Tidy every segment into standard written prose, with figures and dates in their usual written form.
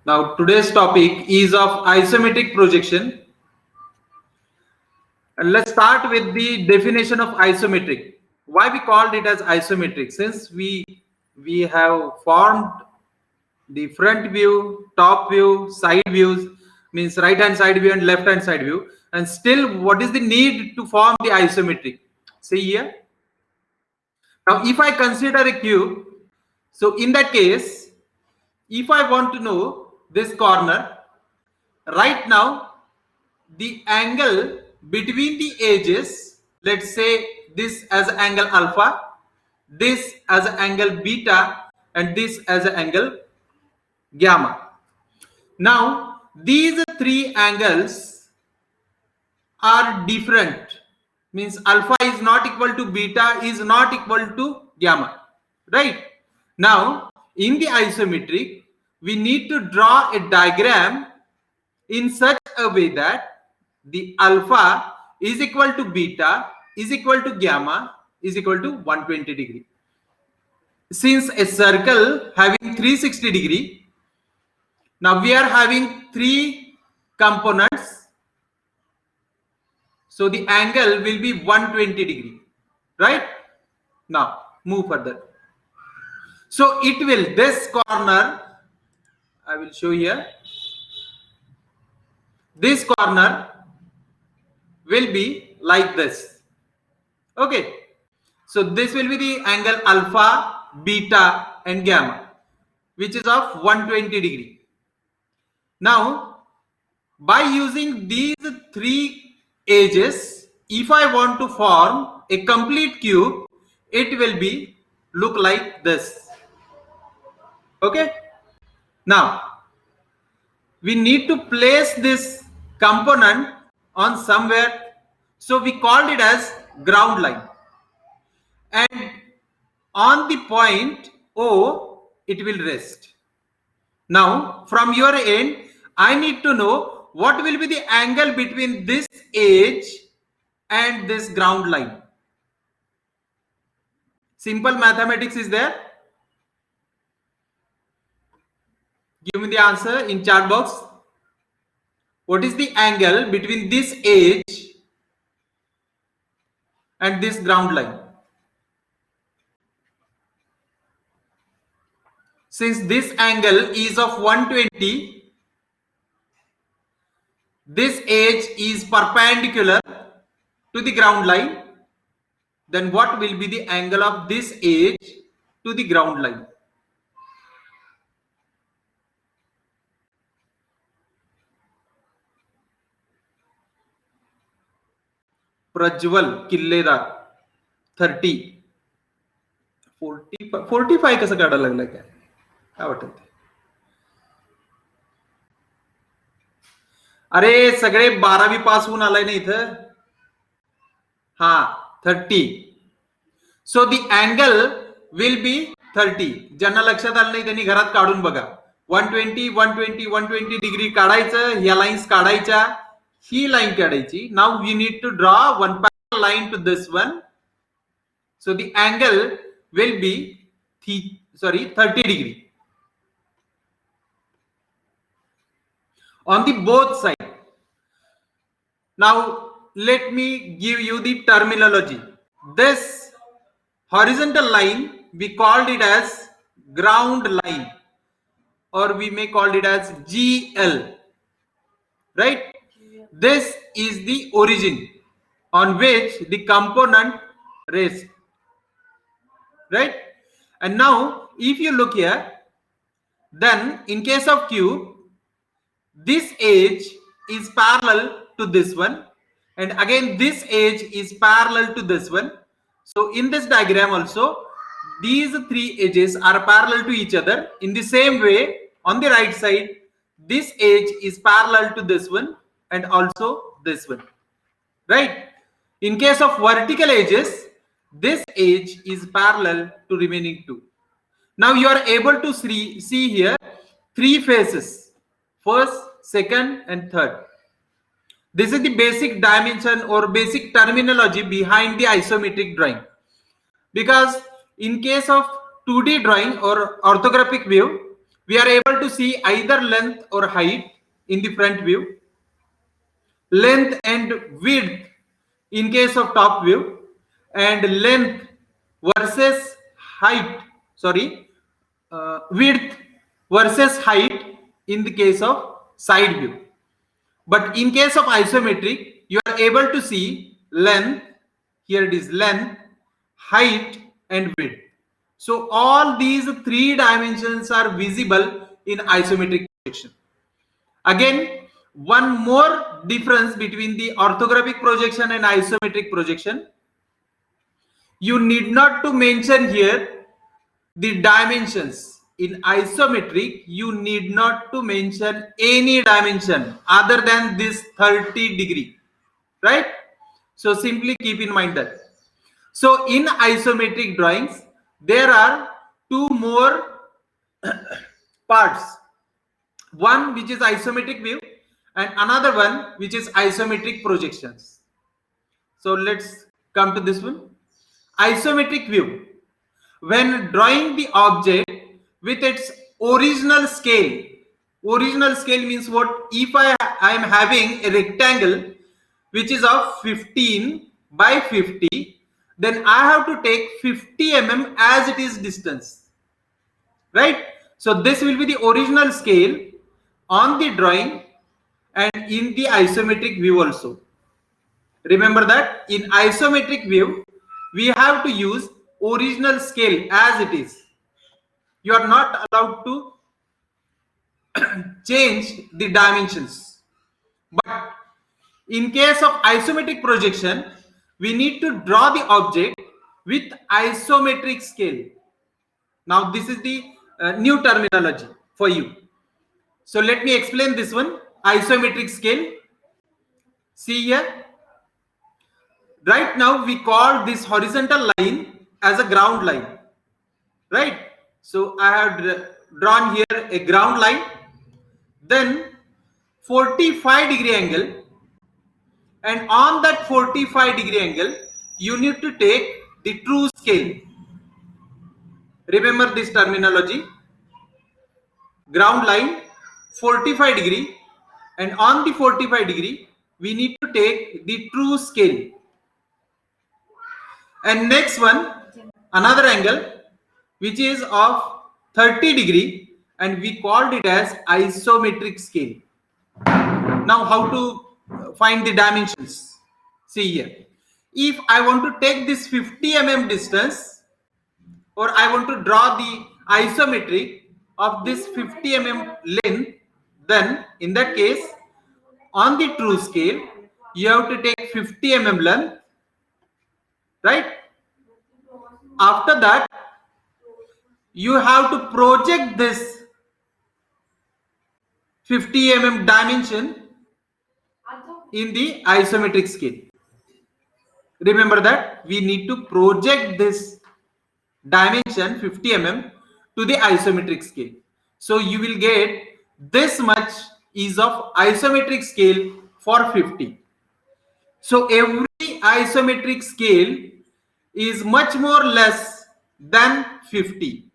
Now today's topic is of isometric projection, and let's start with the definition of isometric. Why we called it as isometric? Since we have formed the front view, top view, side views, means right hand side view and left hand side view, and still what is the need to form the isometric? See here. Now if I consider a cube, so in that case, if I want to know this corner, right now the angle between the edges, let's say this as angle alpha, this as angle beta, and this as angle gamma. Now these three angles are different, means alpha is not equal to beta is not equal to gamma, right? Now in the isometric we need to draw a diagram in such a way that the alpha is equal to beta is equal to gamma is equal to 120 degree. Since a circle having 360 degree, now we are having three components, so the angle will be 120 degree, right? Now move further. So it will, this corner I will show here, this corner will be like this. Okay, so this will be the angle alpha, beta and gamma, which is of 120 degree. Now by using these three edges, if I want to form a complete cube, it will be look like this. Okay, now we need to place this component on somewhere, so we called it as ground line, and on the point O it will rest. Now from your end I need to know what will be the angle between this edge and this ground line. Simple mathematics is there. Give me the answer in chat box. What is the angle between this edge and this ground line? Since this angle is of 120, this edge is perpendicular to the ground line, then what will be the angle of this edge to the ground line? Prajwal किल्लेदार 30 45 कसं काढायला लागलं काय वाटत? अरे सगळे 12वी pass होऊन आलाय ना इथं. हा 30. So the angle will be 30. ज्यांना लक्षात आलं नाही त्यांनी घरात काढून बघा. 120 120 120 डिग्री काढायचं, ह्या लाईन्स काढायच्या, ही लाईन काढायची. Now we need to draw one parallel line to this one. So the angle will be 30 degree on the both side. Now let me give you the terminology. This horizontal line we called it as ground line, or we may call it as GL, right? This is the origin on which the component rests, right? And now if you look here, then in case of cube, this edge is parallel to this one, and again this edge is parallel to this one. So in this diagram also these three edges are parallel to each other. In the same way on the right side, this edge is parallel to this one and also this one, right? In case of vertical edges, this edge is parallel to remaining two. Now you are able to see here three faces, first, second and third. This is the basic dimension or basic terminology behind the isometric drawing. Because in case of 2D drawing or orthographic view, we are able to see either length or height in the front view, length and width in case of top view, and length versus height, sorry, width versus height in the case of side view. But in case of isometric, you are able to see length, here it is length, height and width. So all these three dimensions are visible in isometric projection. Again, one more difference between the orthographic projection and isometric projection. You need not to mention here the dimensions. In isometric, you need not to mention any dimension other than this 30 degree, right? So simply keep in mind that. So in isometric drawings, there are two more parts. One which is isometric view and another one which is isometric projections. So let's come to this one. Isometric view. When drawing the object with its original scale means what? If I am having a rectangle which is of 15 by 50, then I have to take 50 mm as it is distance, right? So this will be the original scale on the drawing and in the isometric view also. Remember that in isometric view, we have to use original scale as it is. You are not allowed to change the dimensions. But in case of isometric projection, we need to draw the object with isometric scale. Now this is the new terminology for you. So let me explain this one. Isometric scale. See here. Right now we call this horizontal line as a ground line, right? So I have drawn here a ground line, then 45-degree angle, and on that 45-degree angle you need to take the true scale. Remember this terminology. Ground line 45 degree, and on the 45 degree we need to take the true scale. And next one, another angle which is of 30 degree, and we called it as isometric scale. Now how to find the dimensions? See here. If I want to take this 50 mm distance, or I want to draw the isometric of this 50 mm length, then in that case on the true scale you have to take 50 mm length, right? After that you have to project this 50 mm dimension in the isometric scale. Remember that we need to project this dimension 50 mm to the isometric scale. So you will get this much is of isometric scale for 50. So every isometric scale is much more less than 50,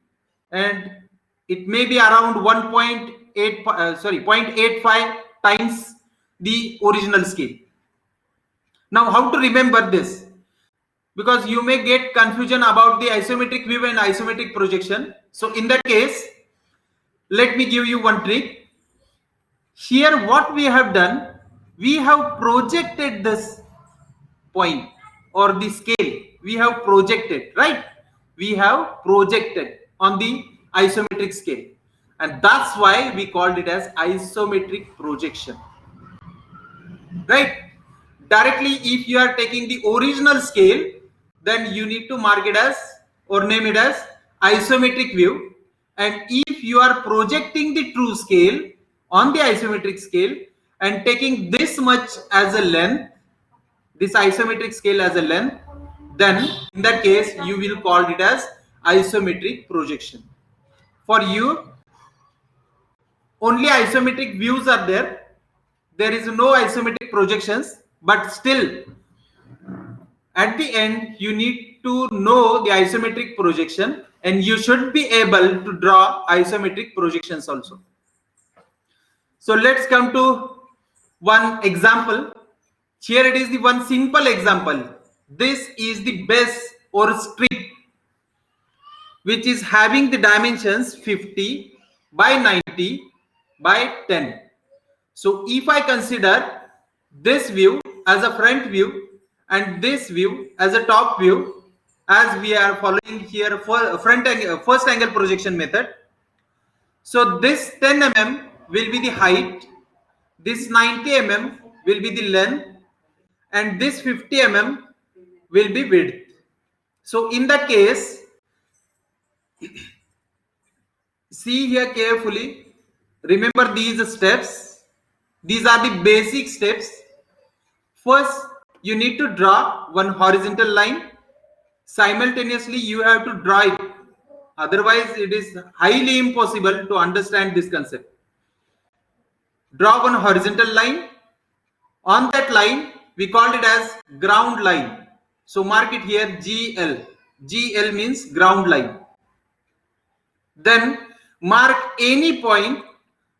and it may be around 0.85 times the original scale. Now how to remember this? Because you may get confusion about the isometric view and isometric projection. So in that case, let me give you one trick. Here what we have done, we have projected this point or the scale. We have projected, right? We have projected on the isometric scale, and that's why we called it as isometric projection, right? Directly, if you are taking the original scale, then you need to mark it as or name it as isometric view. And if you are projecting the true scale on the isometric scale and taking this much as a length, this isometric scale as a length, then in that case you will call it as isometric projection. For you, only isometric views are there. There is no isometric projections, but still at the end you need to know the isometric projection, and you should be able to draw isometric projections also. So let's come to one example. Here it is the one simple example. This is the base or strip which is having the dimensions 50 by 90 by 10. So if I consider this view as a front view and this view as a top view, as we are following here for first angle projection method, so this 10 mm will be the height, this 90 mm will be the length, and this 50 mm will be width. So in that case, see here carefully, remember these steps. These are the basic steps. First, you need to draw one horizontal line. Simultaneously, you have to draw it. Otherwise, it is highly impossible to understand this concept. Draw one horizontal line. On that line, we called it as ground line. So mark it here GL. GL means ground line. Then mark any point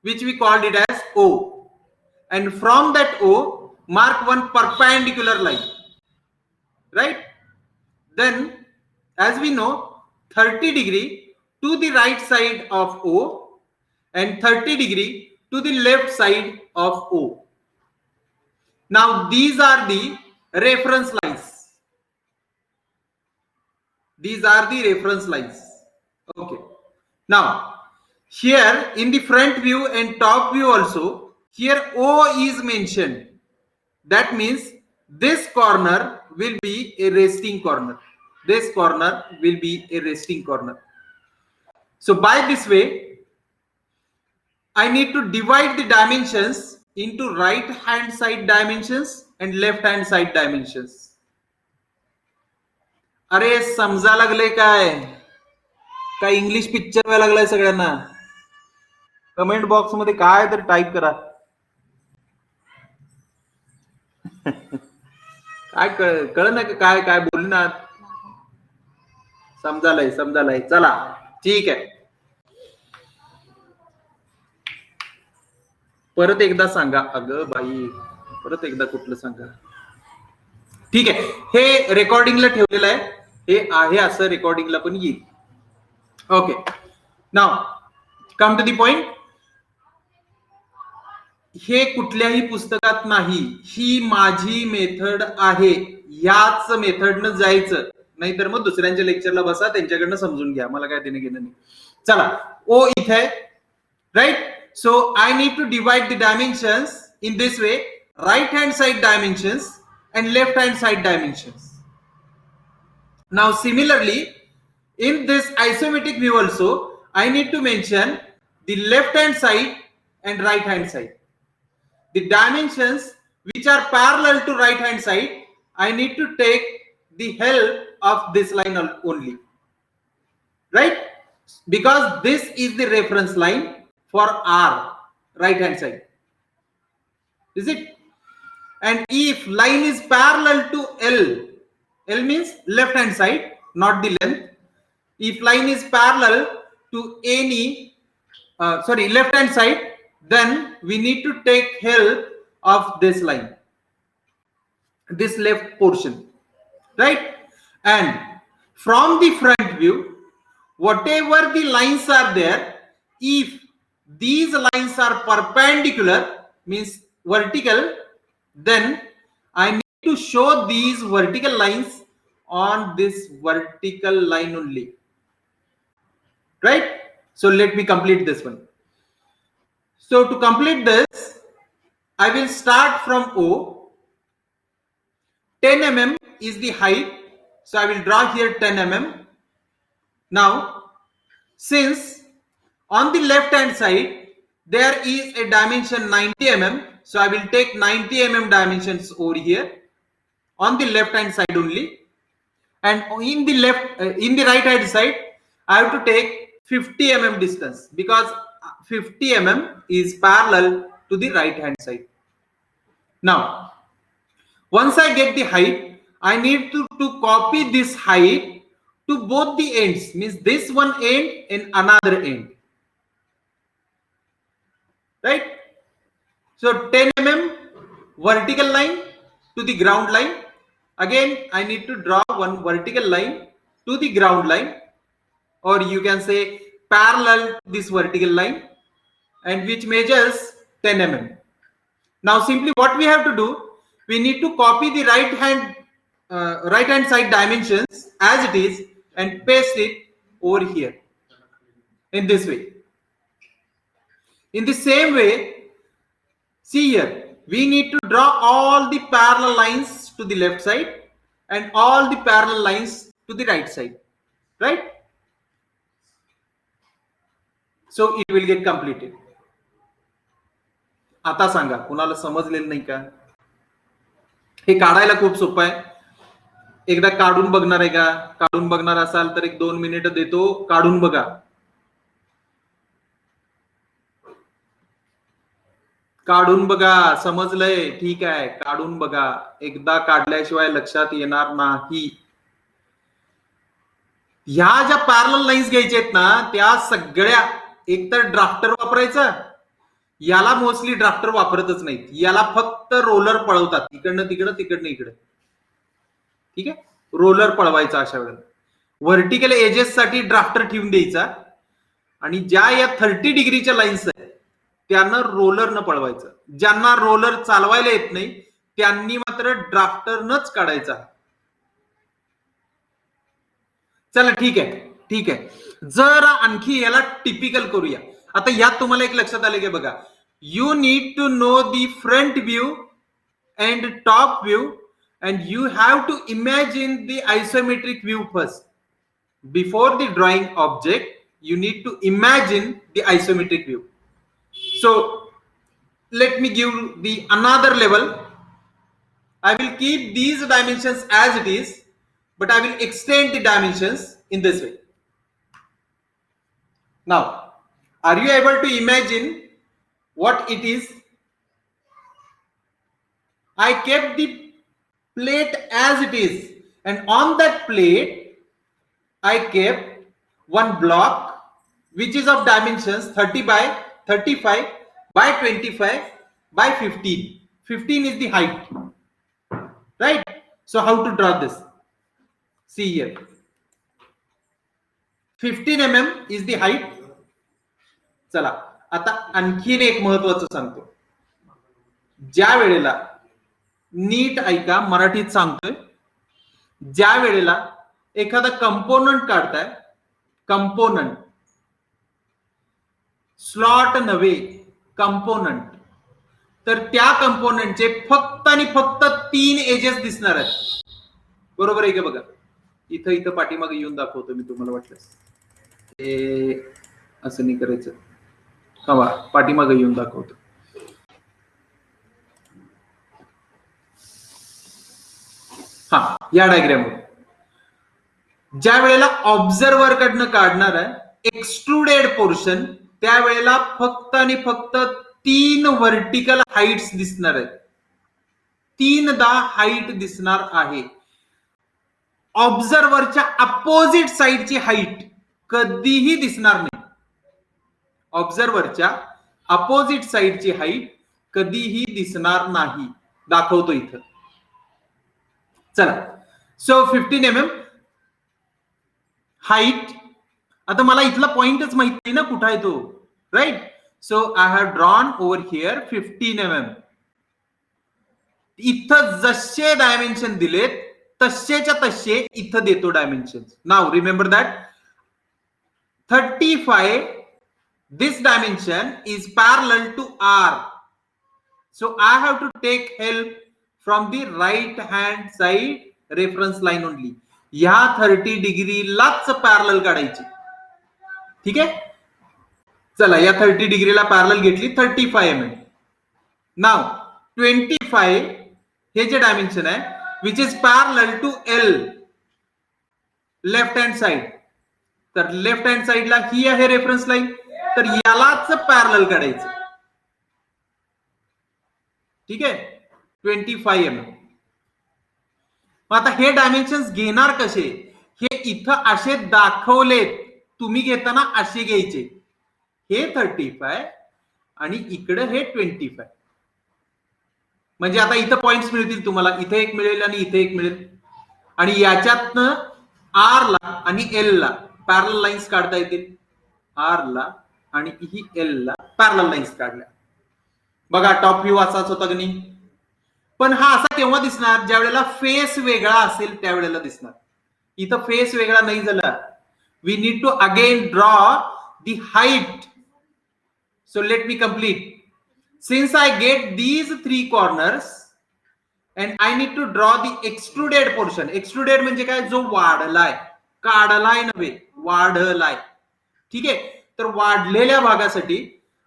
which we called it as O. And from that O, mark one perpendicular line. Right? Then, as we know, 30 degree to the right side of O and 30 degree to the left side of O. Now, these are the reference lines. These are the reference lines. Okay. Now, here in the front view and top view also, here O is mentioned. That means this corner will be a resting corner. This corner will be a resting corner. So by this way, I need to divide the dimensions into right hand side dimensions and left hand side dimensions. अरे समजा लागले काय English picture व्हायला लागलाय सगळ्यांना. Comment box मध्ये काय तर टाईप करा. काय कळ ना काय काय बोलणार. समजालय चला ठीक आहे. परत एकदा सांगा. अगं बाई परत एकदा कुठलं सांगा. ठीक आहे. हे रेकॉर्डिंगला ठेवलेलं आहे. हे आहे असं रेकॉर्डिंगला पण येईल. Okay. Now come to the point. हे कुठल्याही पुस्तकात नाही. ही माझी मेथड आहे. ह्याच मेथडनं जायचं. नाहीतर मग दुसऱ्यांच्या लेक्चरला बसा त्यांच्याकडनं समजून घ्या. मला काय देणं घेणं नाही. चला ओ इथे right. So I need to divide the dimensions in this way, right hand side dimensions and left hand side dimensions. Now similarly, in this isometric view also, I need to mention the left hand side and right hand side. The dimensions which are parallel to right hand side, I need to take the help of this line only. Right? Because this is the reference line for R, right hand side. Is it? And if line is parallel to L, L means left hand side, not the length. If line is parallel to any left hand side, then we need to take help of this line, this left portion, right? And from the front view, whatever the lines are there, if these lines are perpendicular, means vertical, then I need to show these vertical lines on this vertical line only. Right? So let me complete this one. So to complete this, I will start from O. 10 mm is the height. So I will draw here 10 mm. Now, since on the left hand side, there is a dimension 90 mm. So I will take 90 mm dimensions over here on the left hand side only. And in the right hand side, I have to take 50 mm distance because 50 mm is parallel to the right hand side. Now, once I get the height, I need to copy this height to both the ends, means this one end and another end, right? So 10 mm vertical line to the ground line. Again, I need to draw one vertical line to the ground line, or you can say parallel to this vertical line, and which measures 10 mm. Now simply what we have to do, we need to copy the right hand side dimensions as it is and paste it over here in this way. In the same way, see here, we need to draw all the parallel lines to the left side and all the parallel lines to the right side, right? So it will get completed. आता सांगा, कुणाला समजलेलं नाही का? हे काढायला खूप सोपं आहे. एकदा काढून बघणार आहे का? काढून बघणार असाल तर 1-2 मिनिटं देतो, काढून बघा. काढून बघा, समजलंय? ठीक आहे, काढून बघा. एकदा काढल्याशिवाय लक्षात येणार नाही. ह्या ज्या पॅरलल लाईन्स घ्यायच्या आहेत ना, त्या सगळ्या एकतर ड्राफ्टर वापरायचा, याला मोस्टली ड्राफ्टर वापरतच नाहीत, याला फक्त रोलर पळवतात, इकडनं तिकडं तिकडनं इकडे. ठीक आहे, रोलर पळवायचा अशा वेळेला. व्हर्टिकल एजेस साठी ड्राफ्टर ठेवून द्यायचा, आणि ज्या या 30 डिग्रीच्या लाईन्स आहेत त्यांना रोलर न पळवायचं. ज्यांना रोलर चालवायला येत नाही त्यांनी मात्र ड्राफ्टरनच काढायचा. चला ठीक आहे, ठीक आहे. जरा आणखी याला टिपिकल करूया. आता यात तुम्हाला एक लक्षात आले की बघा, you need to know the front view and top view and you have to imagine the isometric view first. Before the drawing object, you need to imagine the isometric view. So let me give the another level. I will keep these dimensions as it is, but I will extend the dimensions in this way. Now, are you able to imagine what it is? I kept the plate as it is, and on that plate I kept one block which is of dimensions 30 by 35 by 25 by 15. 15 is the height, right? So how to draw this? See here, 15 mm is the height. चला आता आणखीन एक महत्वाचं सांगतो. ज्या वेळेला, नीट ऐका, मराठीत सांगतोय, ज्या वेळेला एखादा कंपोनंट काढताय, कंपोनंट, स्लॉट नव्हे, कंपोनंट, तर त्या कंपोनंटचे फक्त आणि फक्त 3 एजेस दिसणार आहेत. बरोबर आहे का? बघा इथं इथं पाठीमागे येऊन दाखवतो मी तुम्हाला, वाटलंस ते असं नाही करायचं. हवा पाठीमागे येऊन दाखवतो. हा, या डायग्राम वर ज्या वेळेला ऑब्झर्वर कडनं काढणार आहे एक्सट्रुडेड पोर्शन, त्यावेळेला फक्त आणि फक्त 3 व्हर्टिकल हाईट्स दिसणार आहेत. 3दा हाईट दिसणार आहे. ऑब्झर्वरच्या अपोजिट साइडची हाईट कधीही दिसणार नाही. ऑब्झर्वरच्या अपोजिट साइडची हाईट कधीही दिसणार नाही. दाखवतो इथं. चला, सो 15 mm हाईट. आता मला इथला पॉइंटच माहित नाही ना कुठं आहे तो, right? So I have drawn over here 15 mm. इथं जसे डायमेन्शन दिलेत तसेच्या तसे इथं देतो dimension. Now remember that 35, this dimension is parallel to R. So I have to take help from the right hand side reference line only. या 30 डिग्रीलाच parallel काढायची. ठीक आहे, चला या 30 डिग्रीला पॅरलल घेतली 35 mm. नाव 25 हे जे डायमेन्शन आहे which is parallel to L, left hand side. तर लेफ्ट हँड साइडला ही आहे रेफरन्स लाईन, तर यालाच पॅरलल काढायचं. ठीक आहे, 25 mm. मग आता हे डायमेन्शन्स घेणार कसे, हे इथं असे दाखवलेत, तुम्ही घेताना असे घ्यायचे. हे 35 आणि इकडे हे 25. म्हणजे आता इथं पॉइंट्स मिळतील तुम्हाला, इथे एक मिळेल आणि इथे एक मिळेल. आणि याच्यातनं आर ला आणि एल ला पॅरलल लाईन्स काढता येतील. आर ला आणि ही एल ला पॅरलल लाईन्स काढल्या. बघा टॉप व्ह्यू असाच होता की नाही. पण हा असा केव्हा दिसणार, ज्या वेळेला फेस वेगळा असेल त्यावेळेला दिसणार. इथं फेस वेगळा नाही झाला. We need to again draw the height. So let me complete. Since I get these 3 corners and I need to draw the extruded portion. Extruded म्हणजे काय, जो वाढलाय, काढलाय नव्हे, वाढलाय. ठीक आहे. तर वाढलेल्या भागासाठी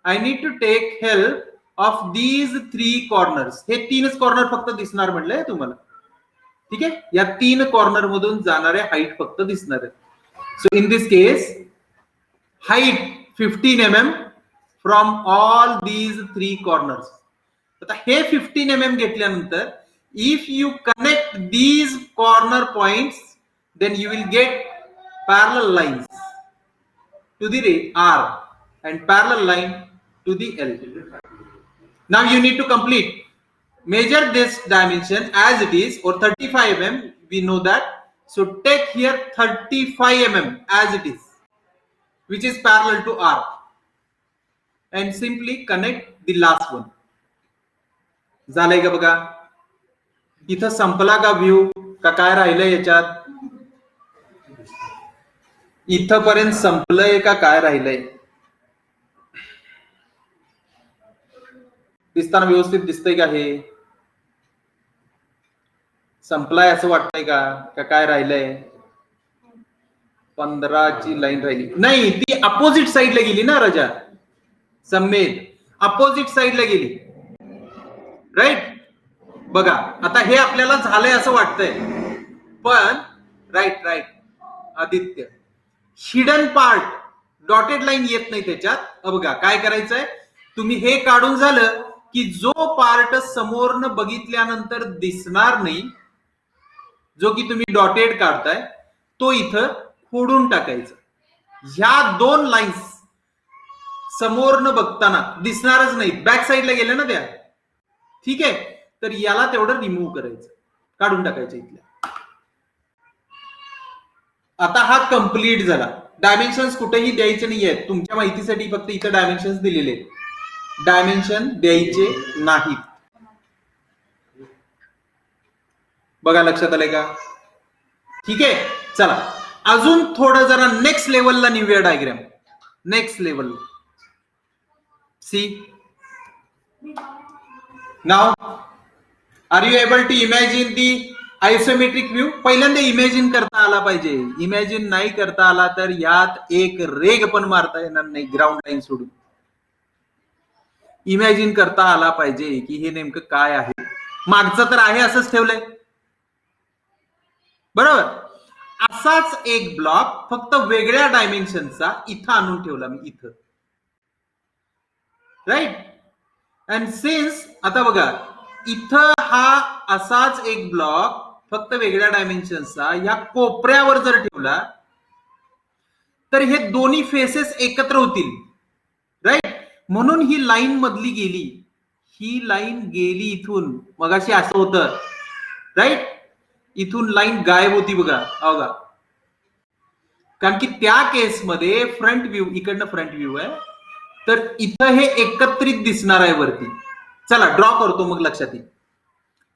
I need to take help of these 3 corners. हे 3च कॉर्नर फक्त दिसणार म्हटलंय तुम्हाला. ठीक आहे. या 3 कॉर्नर मधून जाणारे हाईट फक्त दिसणार आहे. So in this case height 15 mm from all these 3 corners. आता हे 15 mm घेतल्यानंतर if you connect these corner points then you will get parallel lines to the are and parallel line to the L. Now you need to complete. Measure this dimension as it is, or 35 mm. We know that. So take here 35 mm as it is, which is parallel to R, and simply connect the last one. झालंय का बघा. इथं संपला का view, का काय राहिलंय याच्यात, इथपर्यंत संपलंय का काय राहिलंय. दिसताना व्यवस्थित दिसतंय का, हे संपलाय असं वाटतंय का काय राहिलंय. 15ची लाईन राहिली नाही, ती अपोजिट साईडला गेली ना रजा, सम्मेद अपोजिट साईडला गेली. राईट. बघा आता हे आपल्याला झालंय असं वाटतंय, पण right Aditya, hidden part dotted line येत नाही त्याच्यात. बघा काय करायचंय, तुम्ही हे काढून झालं की जो पार्ट समोरनं बघितल्यानंतर दिसणार नाही, जो की तुम्ही डॉटेड काढताय, तो इथं फोडून टाकायचा. ह्या 2 लाईन्स समोरनं बघताना दिसणारच नाही, बॅक साईडला गेल्या ना त्या. ठीक आहे. तर याला तेवढं रिमूव्ह करायचं, काढून टाकायचं इथल्या. आता हा कंप्लीट झाला. डायमेन्शन्स कुठेही द्यायचे नाहीये, तुमच्या माहितीसाठी फक्त इथं डायमेन्शन्स दिलेले, डायमेन्शन द्यायचे नाहीत. बघा लक्षात आलंय का. ठीक आहे. चला अजून थोडं जरा नेक्स्ट लेवलला निवूया diagram. Next level. See now are you able to imagine the isometric view. पहिल्यांदा इमॅजिन करता आला पाहिजे. इमॅजिन नाही करता आला तर यात एक रेग पण मारता येणार नाही ग्राउंड लाईन सोडून. इमॅजिन करता आला पाहिजे की हे नेमकं काय आहे. मागचं तर आहे असंच ठेवलंय, बरोबर. असाच एक ब्लॉक फक्त वेगळ्या डायमेन्शनचा इथं आणून ठेवला मी इथं. राईट. अँड सिन्स आता बघा इथं हा असाच एक ब्लॉक फक्त वेगळ्या डायमेन्शनचा या कोपऱ्यावर जर ठेवला तर हे दोन्ही फेसेस एकत्र होतील. राईट. म्हणून ही लाईन मधली गेली, ही लाईन गेली इथून. मगाशी असं होतं. राईट. इथून लाईन गायब होती बघा. कारण की त्या केसमध्ये फ्रंट व्ह्यू, इकडनं फ्रंट व्ह्यू आहे, तर इथं हे एकत्रित दिसणार आहे वरती. चला ड्रॉ करतो मग लक्षात येईल.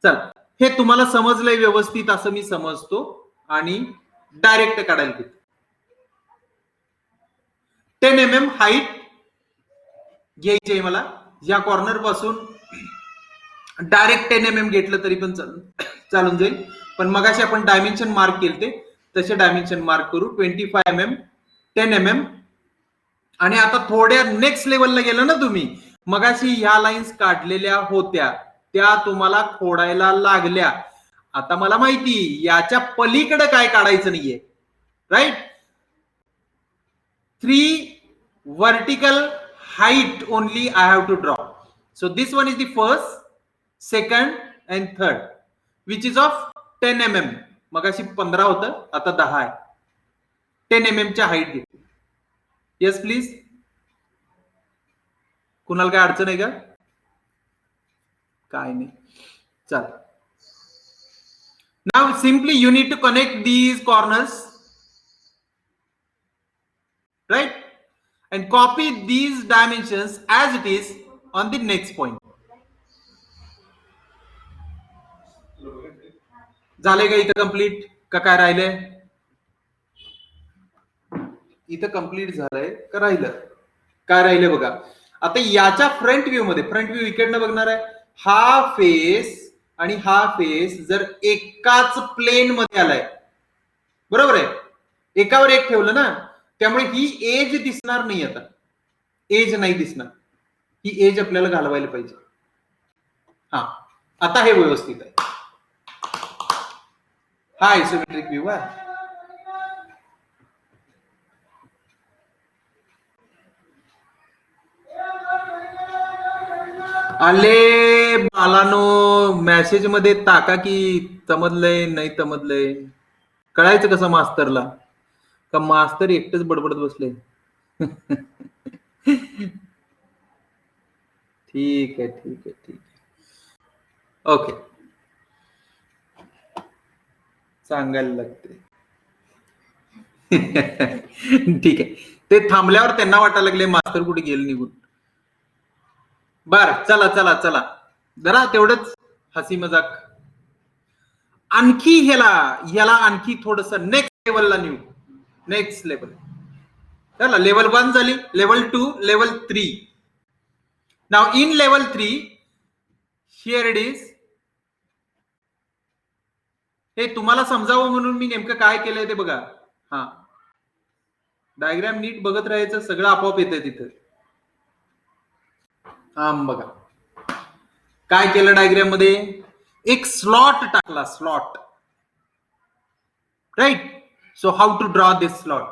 चला हे तुम्हाला समजलंय व्यवस्थित असं मी समजतो आणि डायरेक्ट काढायला घेतो. 10 mm हाईट घ्यायची आहे मला. या कॉर्नर पासून डायरेक्ट 10 mm घेतलं तरी पण चालून जाईल, पण मगाशी आपण डायमेन्शन मार्क केले तसे डायमेन्शन मार्क करू. 25 mm, 10 mm. आणि आता थोड्या नेक्स्ट लेवलला गेलं ना तुम्ही, मगाशी ह्या लाईन्स काढलेल्या होत्या त्या तुम्हाला खोडायला लागल्या. आता मला माहिती याच्या पलीकडे काय काढायचं नाहीये. Right. 3 vertical height only I have to draw. So this one is the first, second and third, which is of 10 mm. मगाशी 15 होतं, आता 10 आहे. 10 mm च्या हाईट घेतली. Yes please. कुणाला काय अडचण आहे का? काय नाही. चल. Now simply you need to connect these corners, right? And copy these dimensions as it is on the next point. झाले का इथं कंप्लीट का काय राहिलंय? इथं कंप्लीट झालंय का राहिलं? काय राहिलं बघा. आता याच्या फ्रंट व्ह्यू मध्ये, फ्रंट व्ह्यू इकडनं बघणार आहे. हा फेस आणि हा फेस जर एकाच प्लेन मध्ये आलाय, बरोबर आहे, एकावर एक ठेवलं ना, त्यामुळे ही एज दिसणार नाही. आता एज नाही दिसणार, ही एज आपल्याला घालवायला पाहिजे. हा, आता हे व्यवस्थित आहे. हा आयसोमेट्रिक व्ह्यू आहे. आले बालानो, मेसेज मध्ये टाका की समजलंय नाही समजलंय. कळायचं कसं मास्तरला? का मास्तर एकटच बडबडत बसले? ठीक आहे ठीक आहे ठीक आहे. ओके, सांगायला लागते. ठीक आहे. ते थांबल्यावर त्यांना वाटायला लागले मास्तर कुठे गेले निघून. बर, चला चला चला, जरा तेवढंच हसी मजाक. आणखी ह्याला आणखी थोडस नेक्स्ट लेवलला नेऊ. Next level. चला, लेवल 1 झाली, level 2, level 3. Now in level 3 here it is. हे तुम्हाला समजावं म्हणून मी नेमकं काय केलंय ते बघा. हा, डायग्राम नीट बघत राहायचं, सगळं आपोआप येतंय तिथं. हा बघा काय केलं डायग्राम मध्ये. एक स्लॉट टाकला, slot, right. So how to draw this slot.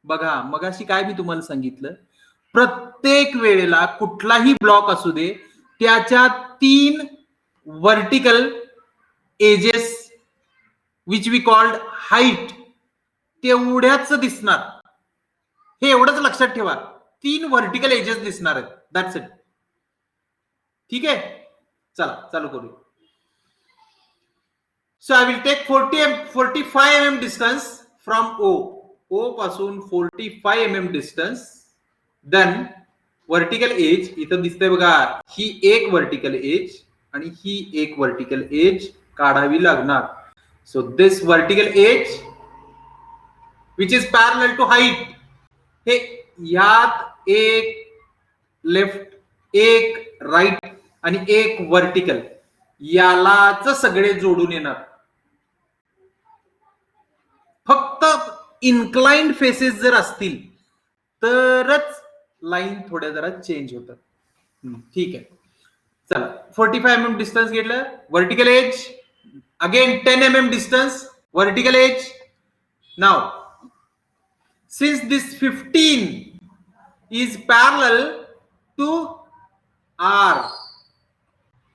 बघा मगाशी काय मी तुम्हाला सांगितलं, प्रत्येक वेळेला कुठलाही ब्लॉक असू दे, त्याच्या 3 vertical edges which we called height तेवढ्याच दिसणार. हे एवढंच लक्षात ठेवा, 3 वर्टिकल एजेस दिसणार आहेत. That's it. ठीक आहे, चला चालू करू. So I will take 45 mm distance from O पासून 45 mm distance. Then vertical edge इथं दिसतंय बघा, ही एक वर्टिकल एज आणि ही एक वर्टिकल एज काढावी लागणार. So this vertical edge which is parallel to height, हे यात एक लेफ्ट, एक राईट आणि एक वर्टिकल, यालाच सगळे जोडून येणार. फक्त इन्क्लाइंड फेसेस जर असतील तरच लाईन थोड्या जरा चेंज होतात. ठीक आहे, चला 45 mm डिस्टन्स घेतलं. Vertical edge again 10 mm distance, vertical edge. Now since this 15 is parallel to R,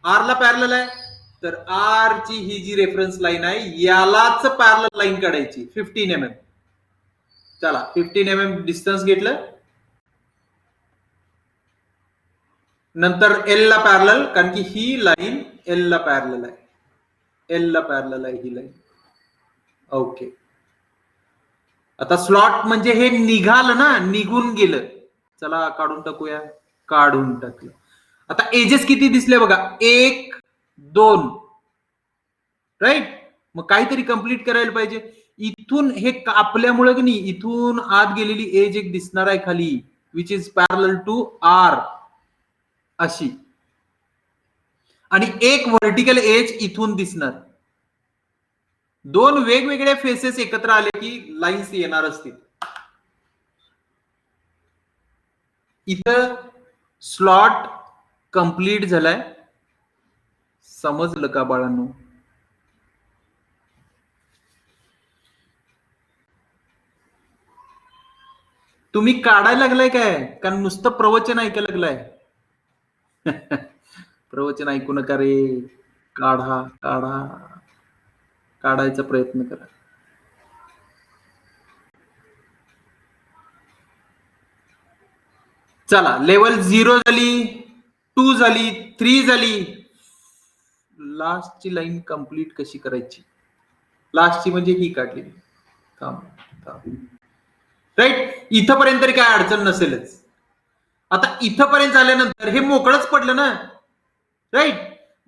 R ला पॅरलल आहे, तर R ची ही जी रेफरन्स लाईन आहे यालाच पॅरलल लाईन काढायची 15 mm. चला 15 mm डिस्टन्स घेतलं. नंतर L ला पॅरलल, कारण की ही लाईन L ला पॅरलल आहे, L ला पॅरलल आहे ही लाईन. ओके, आता स्लॉट म्हणजे हे निघालं ना, निघून गेलं. चला काढून टाकूया, काढून टाकलं. आता एजेस किती दिसले बघा, 1 2, राईट. मग काहीतरी कंप्लीट करायला पाहिजे. इथून हे कापल्यामुळे की नाही, इथून आत गेलेली एज एक दिसणार आहे खाली, which is parallel to R अशी, आणि एक व्हर्टिकल एज इथून दिसणार. 2 वेगवेगळे फेसेस एकत्र आले की लाईन्स येणार असतील. इथं स्लॉट कंप्लीट झालाय. समजलं का बाळांनो? तुम्ही काढायला लागलाय काय, का नुसतं प्रवचन ऐकायला लागलाय? प्रवचन ऐकू नका रे, काढा काढा. काढायचा प्रयत्न करा. चला, लेवल 0 झाली, 2 झाली, 3 झाली. लास्टची लाईन कंप्लीट कशी करायची? लास्टची म्हणजे ही काढली. राईट, इथपर्यंत तरी काय अडचण नसेलच. आता इथपर्यंत झाल्यानंतर हे मोकळंच पडलं ना. राईट,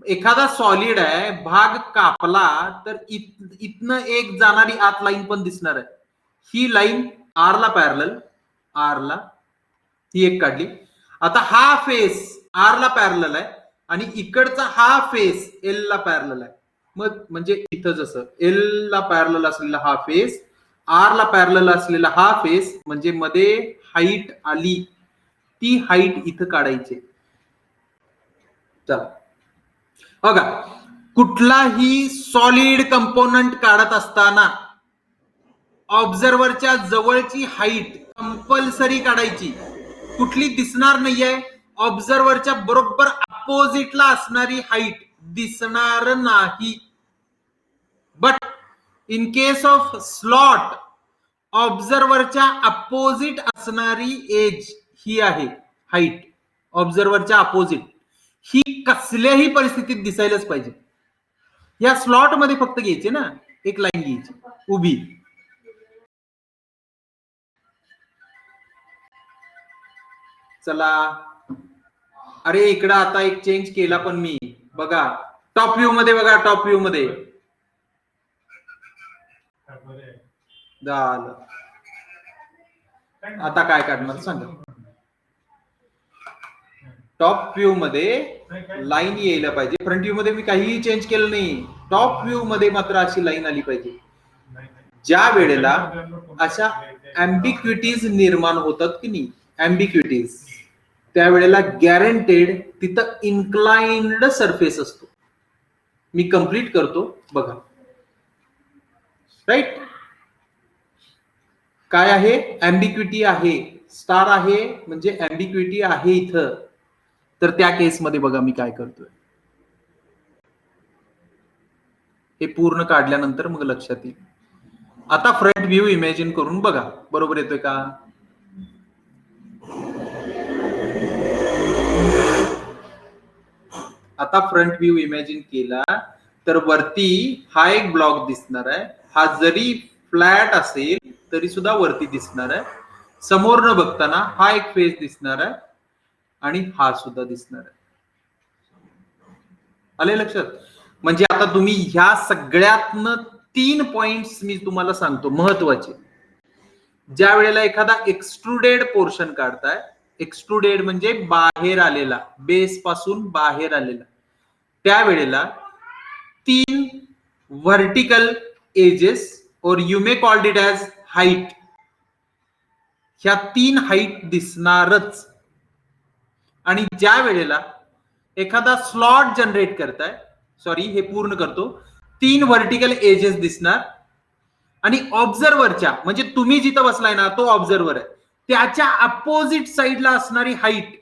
एखादा सॉलिड आहे, भाग कापला तर इथनं एक जाणारी आत लाईन पण दिसणार आहे. ही लाईन आर ला पॅरलल, आर ला ही एक काढली. आता हा फेस आर ला पॅरलल आहे आणि इकडचा हा फेस एल ला पॅरलल आहे. मग म्हणजे इथं जसं एल ला पॅरलल असलेला हा फेस, आर ला पॅरलल असलेला हा फेस, म्हणजे मध्ये हाईट आली, ती हाईट इथं काढायची. चला बघा, कुठलाही सॉलिड कंपोनंट काढत असताना ऑब्झर्व्हरच्या जवळची हाईट कंपल्सरी काढायची. कुठली दिसणार नाहीये, ऑब्झर्व्हरच्या बरोबर अपोजिटला असणारी हाईट दिसणार नाही. But in case of slot, ऑब्झर्व्हरच्या अपोजिट असणारी एज ही आहे हाईट, ऑब्झर्व्हरच्या अपोजिट, ही कसल्याही परिस्थितीत दिसायलाच पाहिजे. या स्लॉट मध्ये फक्त घ्यायचे ना, एक लाईन घ्यायची उभी. चला, अरे इकडं आता एक चेंज केला पण मी, बघा टॉप व्ह्यू मध्ये, बघा टॉप व्ह्यू मध्ये झालं. आता काय काढणार सांगा. टॉप व्ह्यू मध्ये लाईन यायला पाहिजे. फ्रंट व्ह्यू मध्ये मी काहीही चेंज केलं नाही. टॉप व्ह्यू मध्ये मात्र अशी लाईन आली पाहिजे. ज्या वेळेला अशा अँबिक्विटीज निर्माण होतात की नाही, अँबिक्विटीज, त्यावेळेला गॅरंटेड तिथं इन्क्लाइन्ड सरफेस असतो. मी कंप्लीट करतो, बघा. राईट, काय आहे? अँबिक्विटी आहे, स्टार आहे म्हणजे अँबिक्विटी आहे इथं. तर त्या केसमध्ये बघा मी काय करतोय, हे पूर्ण काढल्यानंतर मग लक्षात येईल. आता फ्रंट व्ह्यू इमॅजिन करून बघा, बरोबर येतोय का? आता फ्रंट व्ह्यू इमॅजिन केला तर वरती हा एक ब्लॉक दिसणार आहे. हा जरी फ्लॅट असेल तरी सुद्धा वरती दिसणार आहे. समोरनं बघताना हा एक फेस दिसणार आहे आणि हा सुद्धा दिसणार आहे. आले लक्षात? म्हणजे आता तुम्ही ह्या सगळ्यातनं 3 पॉइंट्स मी तुम्हाला सांगतो महत्वाचे. ज्या वेळेला एखादा एक्सट्रुडेड पोर्शन काढताय, एक्सट्रुडेड म्हणजे बाहेर आलेला, बेस पासून बाहेर आलेला, त्यावेळेला 3 व्हर्टिकल एजेस, और you may called it as height, ह्या 3 हाईट दिसणारच. आणि ज्या वेळेला एखादा स्लॉट जनरेट करताय, सॉरी हे पूर्ण करतो, 3 व्हर्टिकल एजेस दिसणार आणि ऑब्झर्व्हरच्या, म्हणजे तुम्ही जिथं बसलाय ना तो ऑब्झर्व्हर आहे, त्याच्या अपोजिट साइडला असणारी हाईट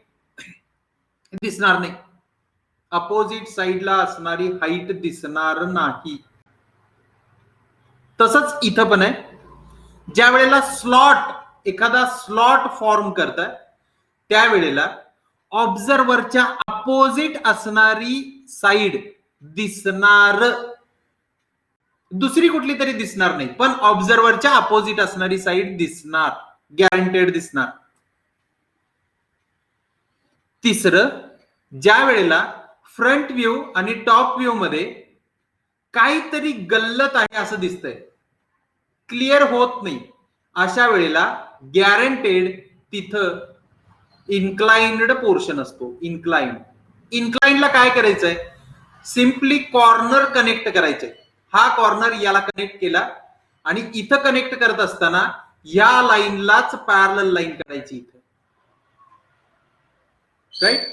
दिसणार नाही. अपोजिट साइडला असणारी हाईट दिसणार नाही. तसंच इथं पण आहे. ज्या वेळेला स्लॉट, एखादा स्लॉट फॉर्म करताय, त्यावेळेला ऑब्झर्व्हरच्या अपोजिट असणारी साइड दिसणार, दुसरी कुठली तरी दिसणार नाही, पण ऑब्झर्व्हरच्या अपोजिट असणारी साइड दिसणार, गॅरंटेड दिसणार. तिसरं, ज्या वेळेला फ्रंट व्ह्यू आणि टॉप व्ह्यू मध्ये काहीतरी गल्लत आहे असं दिसतंय, क्लिअर होत नाही, अशा वेळेला गॅरंटेड तिथं इन्क्लाइन्ड पोर्शन असतो. इन्क्लाइनला काय करायचंय? सिम्पली कॉर्नर कनेक्ट करायचंय. हा कॉर्नर याला कनेक्ट केला आणि इथं कनेक्ट करत असताना या लाईनलाच पॅरलल लाईन करायची इथं. राईट,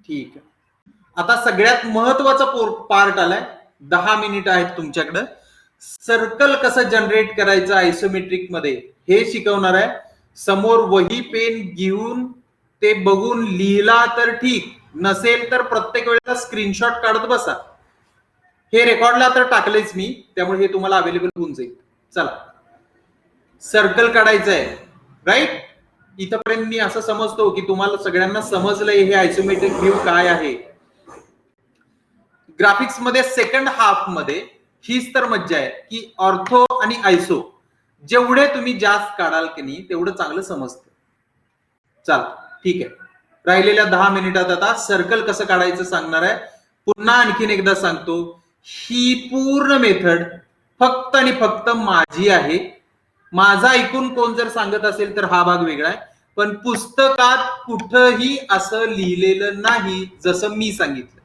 ठीक आहे. आता सगळ्यात महत्वाचा पार्ट आलाय. 10 मिनिट आहेत तुमच्याकडे. सर्कल कसं जनरेट करायचं आयसोमेट्रिक मध्ये हे शिकवणार आहे. समोर वही पेन घेऊन ते बघून लिहिला तर ठीक, नसेल तर प्रत्येक वेळेला स्क्रीनशॉट काढत बसा. हे रेकॉर्डला तर टाकलेच मी, त्यामुळे हे तुम्हाला अवेलेबल होऊन जाईल. चला, सर्कल काढायचं आहे, राईट. इथपर्यंत मी असं समजतो की तुम्हाला सगळ्यांना समजलंय हे आयसोमेट्रिक व्ह्यू काय आहे. ग्राफिक्स मध्ये सेकंड हाफ मध्ये हीच तर मज्जा आहे की ऑर्थो आणि आयसो जेवढे तुम्ही जास्त काढाल की नाही तेवढं चांगलं समजतं. चला ठीक आहे, राहिलेल्या 10 मिनिटात आता सर्कल कसं काढायचं सांगणार आहे. पुन्हा आणखीन एकदा सांगतो, ही पूर्ण मेथड फक्त आणि फक्त माझी आहे. माझा ऐकून कोण जर सांगत असेल तर हा भाग वेगळा आहे, पण पुस्तकात कुठंही असं लिहिलेलं नाही जसं मी सांगितलं.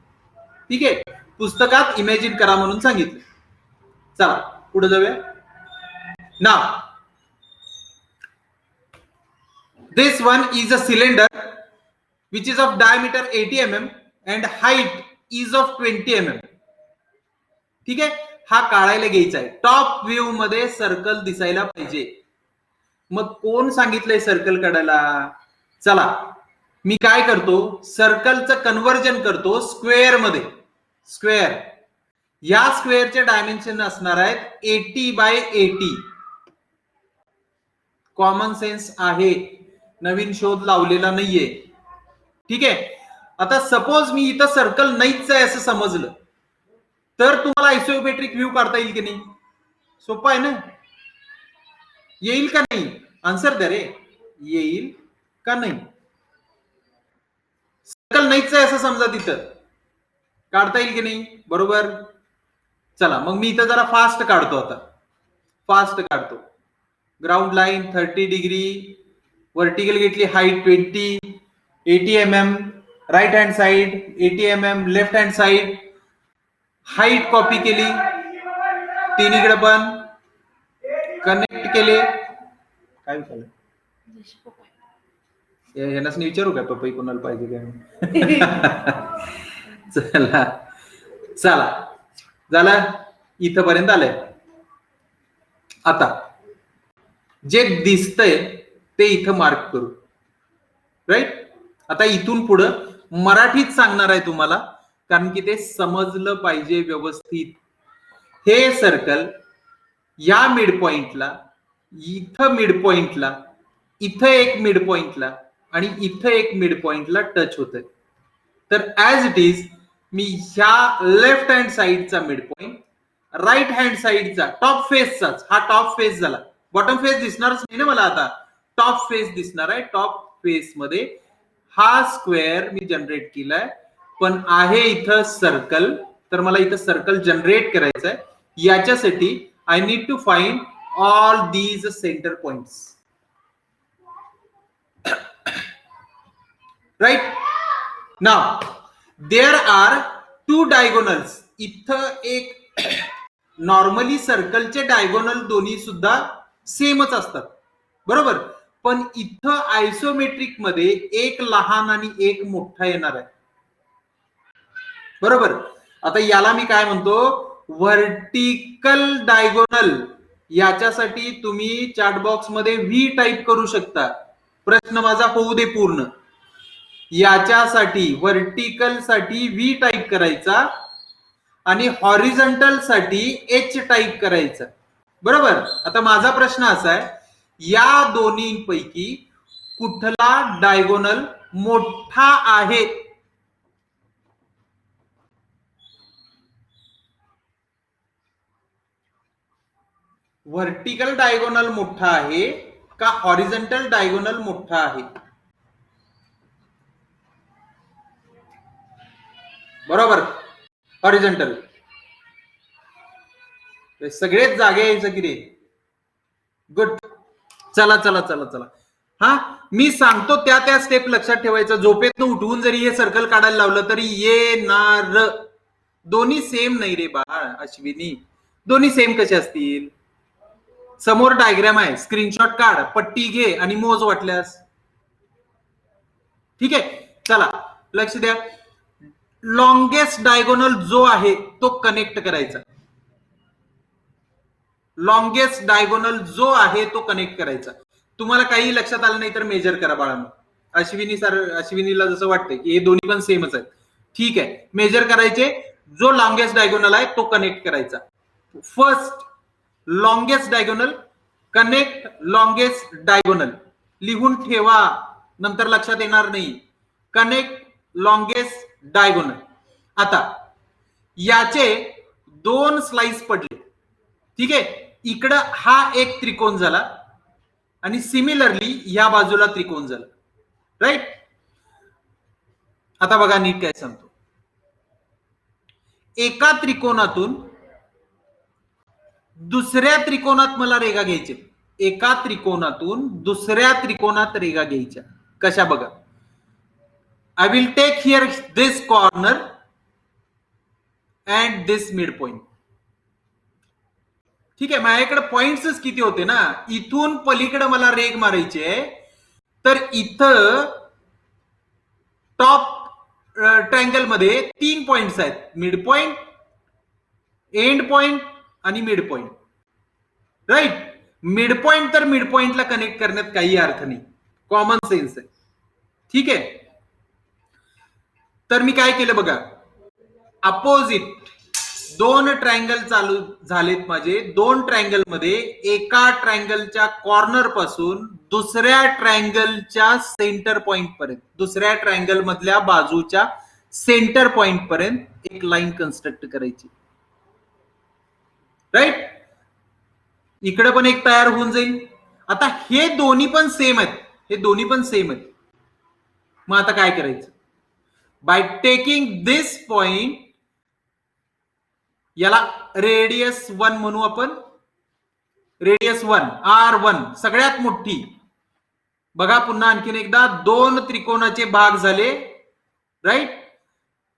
ठीक आहे, पुस्तकात इमॅजिन करा म्हणून सांगितलं. चला पुढे जाऊया. नाव this one is a cylinder which is of diameter 80 mm and height is of 20 mm. ठीक आहे, हा काढायला घ्यायचा आहे. टॉप व्ह्यू मध्ये सर्कल दिसायला पाहिजे. मग कोण सांगितलंय सर्कल काढायला? चला मी काय करतो, सर्कलचं कन्व्हर्जन करतो स्क्वेअर मध्ये. स्क्वेअर, या स्क्वेअरचे डायमेन्शन असणार आहेत 80x80. कॉमन सेन्स आहे, नवीन शोध लावलेला नाहीये. ठीक आहे, आता सपोज मी इथं सर्कल नाहीच आहे असं समजलं तर तुम्हाला आयसोमेट्रिक व्ह्यू काढता येईल की नाही? सोपं आहे ना, येईल का नाही? आन्सर द्या रे, येईल का नाही? सर्कल नाहीच आहे असं समजा, तिथं काढता येईल की नाही? बरोबर. चला मग मी इथं जरा फास्ट काढतो. आता फास्ट काढतो. ग्राउंड लाईन 30 डिग्री, वर्टिकल घेतली, height 20, 80 mm, right hand side 80 mm, left hand side, height copy केली, तिन्हीकडे पण कनेक्ट केले. काय झालं यांनाच विचारू का पपई कोणाला पाहिजे काय? चला चला झालं, इथपर्यंत आलंय. आता जे दिसतंय ते इथं मार्क करू, राईट. आता इथून पुढं मराठीत सांगणार आहे तुम्हाला, कारण की ते समजलं पाहिजे व्यवस्थित. हे सर्कल या मिड पॉइंटला, इथं मिड पॉइंटला, इथं एक मिड पॉइंटला आणि इथं एक मिड पॉइंटला टच होत आहे. तर ऍज इट इज मी ह्या लेफ्ट हँड साइडचा मिड पॉइंट, राईट हँड साइडचा टॉप फेसचाच, हा टॉप फेस झाला, बॉटम फेस दिसणारच नाही ना मला, आता टॉप फेस दिसणार आहे. टॉप फेस मध्ये हा स्क्वेअर मी जनरेट केलाय, पण आहे इथं सर्कल. तर मला इथं सर्कल जनरेट करायचं आहे. याच्यासाठी I need to find all these centre points, right. Now there are 2 diagonals. इथं एक नॉर्मली सर्कलचे डायगोनल दोन्ही सुद्धा सेमच असतात, बरोबर. पण इथं आयसोमेट्रिक मध्ये एक लहान आणि एक मोठा येणार आहे, बरोबर. आता याला मी काय म्हणतो, व्हर्टिकल डायगोनल. याच्यासाठी तुम्ही चॅट बॉक्स मध्ये व्ही टाईप करू शकता. प्रश्न माझा होऊ दे पूर्ण. याच्यासाठी व्हर्टिकल साठी व्ही टाईप करायचा आणि हॉरिझॉन्टल साठी एच टाईप करायचा, बरोबर. आता माझा प्रश्न असा आहे, या दोन्हीपैकी कुठला डायगोनल मोठा आहे? व्हर्टिकल डायगोनल मोठा आहे का हॉरिझॉन्टल डायगोनल मोठा आहे? बरोबर, हॉरिझॉन्टल. सगळेच जागे यायचं की रे. गुड. चला चला चला चला, हा मी सांगतो त्या स्टेप लक्षात ठेवायचं. झोपेतनं उठवून जरी हे सर्कल काढायला लावलं तरी येणार. दोन्ही सेम नाही रे बाळ अश्विनी, दोन्ही सेम कसे असतील? समोर डायग्राम आहे, स्क्रीनशॉट काढ, पट्टी घे आणि मोज वाटल्यास. ठीक आहे, चला लक्ष द्या. लॉंगेस्ट डायगोनल जो आहे तो कनेक्ट करायचा. लॉंगेस्ट डायगोनल जो आहे तो कनेक्ट करायचा. तुम्हाला काही लक्षात आलं नाही तर मेजर करा बाळांनो. अश्विनीला जसं वाटतंय की हे दोन्ही पण सेमच आहेत, ठीक आहे, मेजर करायचे. जो लॉंगेस्ट डायगोनल आहे तो कनेक्ट करायचा. First longest diagonal, connect longest diagonal. लिहून ठेवा, नंतर लक्षात येणार नाही. Connect longest diagonal. आता याचे 2 स्लाइस पडले. ठीक आहे, इकडं हा एक त्रिकोण झाला आणि सिमिलरली या बाजूला त्रिकोण झाला. राईट. आता बघा नीट काय सांगतो. एका त्रिकोणातून दुसऱ्या त्रिकोणात मला रेगा घ्यायचे. एका त्रिकोणातून दुसऱ्या त्रिकोणात रेगा घ्यायच्या. कशा बघा. I will take here this corner and this mid point. ठीक आहे, माझ्याकडे पॉइंट्सच किती होते ना. इथून पलीकडे मला रेग मारायचे, तर इथं टॉप ट्रायंगल मध्ये 3 पॉइंट्स आहेत. मिड पॉइंट, एंड पॉइंट आणि mid point. Right. Mid point तर मिड पॉइंटला कनेक्ट करण्यात काही अर्थ नाही, कॉमन सेन्स आहे. ठीक आहे, तर मी काय केलं बघा. अपोजिट 2 ट्रायंगल चालू झालेत माझे. 2 ट्रायंगल मध्ये एका ट्रायंगलच्या कॉर्नर पासून दुसऱ्या ट्रायंगलच्या सेंटर पॉइंट पर्यंत, दुसऱ्या ट्रायंगल मधल्या बाजूच्या सेंटर पॉइंट पर्यंत एक लाईन कन्स्ट्रक्ट करायची. राईट. इकडे पण एक तयार होऊन जाईल. आता हे दोन्ही पण सेम आहेत, हे दोन्ही पण सेम आहेत. मग आता काय करायचं. बाय टेकिंग दिस पॉइंट, याला रेडियस 1 म्हणू आपण. रेडियस 1 R1 सगळ्यात मोठी. बघा पुन्हा आणखीन एकदा 2 त्रिकोणाचे भाग झाले. राईट.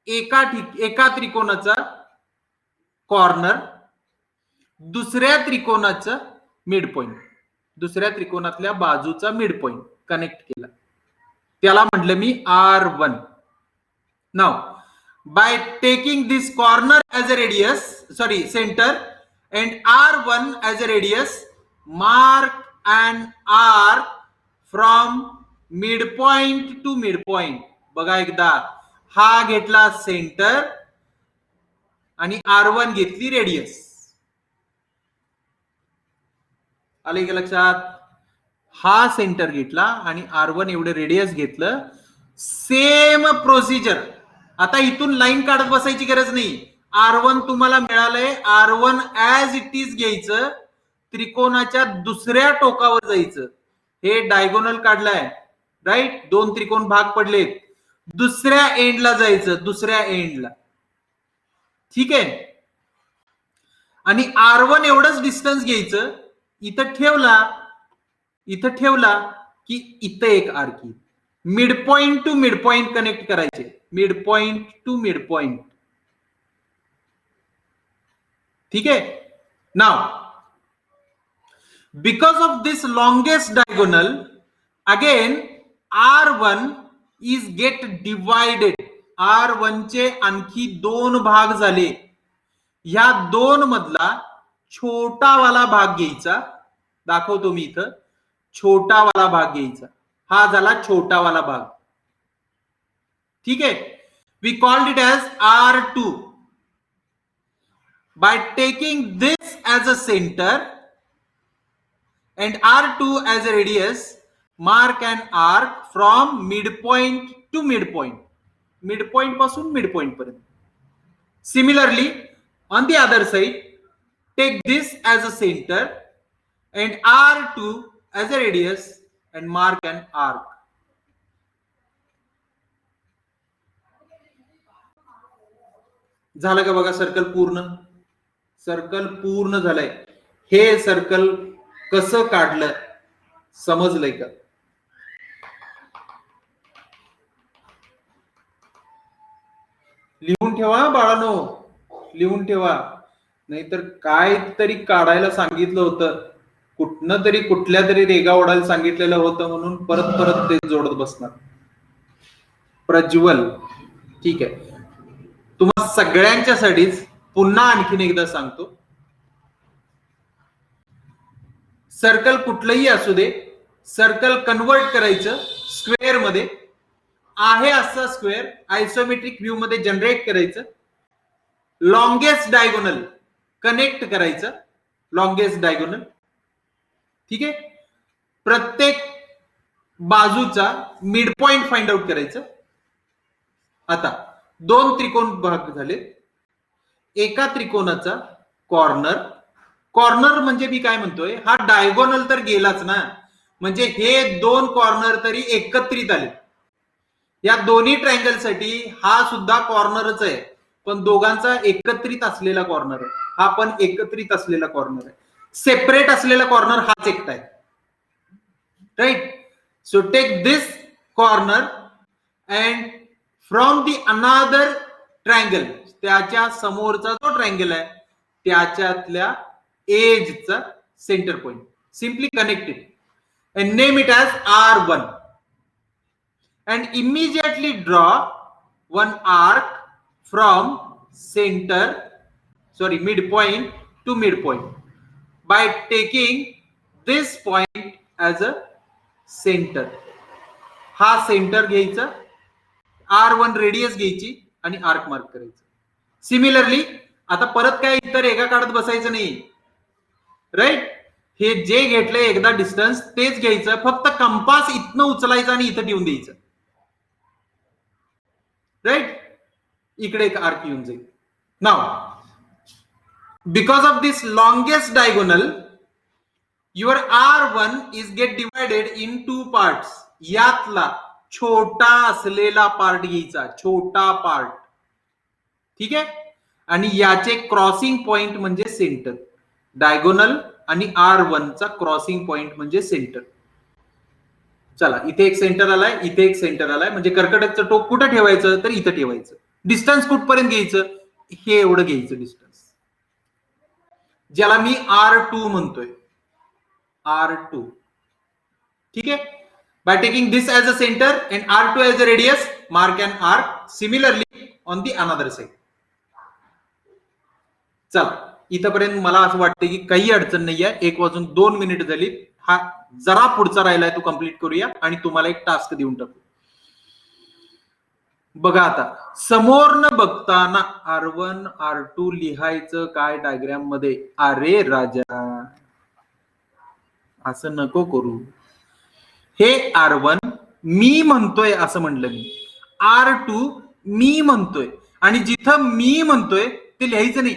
एका त्रिकोणाचा कॉर्नर, दुसऱ्या त्रिकोणाचा मिड पॉइंट, दुसऱ्या त्रिकोणातल्या बाजूचा मिड पॉइंट कनेक्ट केला. त्याला म्हटलं मी R1. Now by taking this corner as a radius, sorry centre, and R1 as a radius, mark an arc from midpoint to midpoint. बघा एकदा, हा घेतला सेंटर आणि R1 घेतली रेडियस. आले का लक्षात. हा सेंटर घेतला आणि R1 एवढे रेडियस घेतलं. Same procedure. आता इथून लाईन काढत बसायची गरज नाही. R1 तुम्हाला मिळालंय. R1 ऍज इट इज घ्यायचं, त्रिकोणाच्या दुसऱ्या टोकावर जायचं. हे डायगोनल काढलाय. राईट. 2 त्रिकोण भाग पडलेत. दुसऱ्या एंडला जायचं, दुसऱ्या एंडला. ठीक आहे. आणि R1 एवढंच डिस्टन्स घ्यायचं. इथं ठेवला की इथं एक आर्क येईल. Mid point to mid point connect करायचे. Mid point to mid point. ठीक है. Now, because of this longest diagonal, again R1 is get divided. R1 चे आणखी 2 भाग झाले. ह्या 2 मधला छोटावाला भाग घ्यायचा. दाखवतो मी इथं. छोटावाला भाग घ्यायचा. हा झाला छोटावाला भाग. ठीक आहे. We called it edge R2. By taking this as a center and R2 as a radius, mark an arc from midpoint to midpoint. Midpoint पासून midpoint पर्यंत. Similarly, on the other side, take this as a center and R2 as a radius and mark an arc. झालं का बघा circle पूर्ण. Circle पूर्ण झालंय. हे circle कसं काढलं समजलंय का. लिहून ठेवा बाळांनो, लिहून ठेवा. नाहीतर काय तरी काढायला सांगितलं होतं, कुठनं तरी कुठल्या तरी रेगा ओढायला सांगितलेलं होतं म्हणून परत परत ते जोडत बसणार. प्रज्वल. ठीक आहे. तुम्हा सगळ्यांच्यासाठीच पुन्हा आणखीन एकदा सांगतो. सर्कल कुठलंही असू दे, सर्कल कन्वर्ट करायचं स्क्वेअर मध्ये. आहे असं स्क्वेअर आयसोमेट्रिक व्ह्यू मध्ये जनरेट करायचं. लॉंगेस्ट डायगोनल कनेक्ट करायचं, लॉंगेस्ट डायगोनल. ठीक आहे. प्रत्येक बाजूचा मिड पॉइंट फाइंड आउट करायचं. आता दोन त्रिकोण भाग झाले. एका त्रिकोणाचा कॉर्नर, कॉर्नर म्हणजे मी काय म्हणतोय, हा डायगोनल तर गेलाच ना, म्हणजे हे दोन कॉर्नर तरी एकत्रित आले. या दोन्ही ट्रायंगल साठी हा सुद्धा कॉर्नरच आहे, पण दोघांचा एकत्रित असलेला कॉर्नर आहे. हा पण एकत्रित असलेला कॉर्नर आहे. सेपरेट असलेला कॉर्नर हाच एकटा आहे. Right. So take this corner and from the another triangle, त्याच्या समोरचा जो ट्रायंगल आहे त्याच्यातल्या एजचा center point simply connected and name it as R1 and immediately draw one arc from midpoint to midpoint by taking this point as a center. हा centre घ्यायचा, R1 radius घ्यायची आणि आर्क मार्क करायचं. Similarly आता परत काय इतर रेगा काढत बसायचं नाही. राईट. हे जे घेतलंय एकदा डिस्टन्स तेच घ्यायचं, फक्त कंपास इथनं उचलायचं आणि इथं ठेवून द्यायचं. राईट. इकडे एक आर्क येऊन जाईल. नाव because of this longest diagonal your R1 is get divided in two parts. यातला छोटा असलेला पार्ट घ्यायचा, छोटा पार्ट. ठीक आहे. आणि याचे क्रॉसिंग पॉइंट म्हणजे सेंटर. डायगोनल आणि R1 चा क्रॉसिंग पॉइंट म्हणजे सेंटर. चला, इथे एक सेंटर आलाय, इथे एक सेंटर आलाय, म्हणजे कर्कटकचं टोक कुठं ठेवायचं, तर इथं ठेवायचं. डिस्टन्स कुठपर्यंत घ्यायचं, हे एवढं घ्यायचं डिस्टन्स, ज्याला मी R2 म्हणतोय. R2. ठीक आहे. By taking this as a centre and R2 as a radius, mark and arc similarly on the another side. चला, इथपर्यंत मला असं वाटतं की काही अडचण नाही आहे. 1:02 झाली. हा जरा पुढचा राहिलाय, तो कम्प्लीट करूया आणि तुम्हाला एक टास्क देऊन टाकू. बघा आता समोर न बघताना R1 R2 लिहायचं काय डायग्राम मध्ये. अरे राजा, असं नको करू. हे R1 मी म्हणतोय असं म्हणलं मी, R2 मी म्हणतोय, आणि जिथं मी म्हणतोय ते लिहायचं नाही.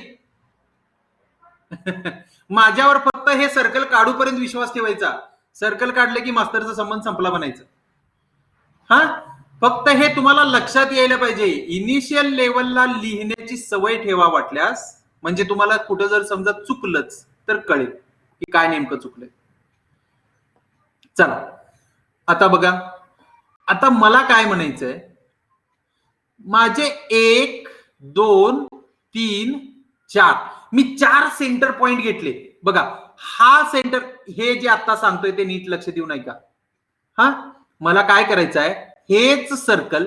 माझ्यावर फक्त हे सर्कल काढूपर्यंत विश्वास ठेवायचा. सर्कल काढले की मास्तरचा संबंध संपला म्हणायचा. हा, फक्त हे तुम्हाला लक्षात यायला पाहिजे. इनिशियल लेवलला लिहिण्याची सवय ठेवा वाटल्यास, म्हणजे तुम्हाला कुठं जर समजा चुकलंच तर कळेल की काय नेमकं चुकलंय. चला, आता बघा, आता मला काय म्हणायचंय, माझे 1 2 3 4 मी 4 सेंटर पॉइंट घेतले. बघा, हा सेंटर, हे जे आता सांगतोय ते नीट लक्ष देऊ नका. हा, मला काय करायचं आहे, हेच सर्कल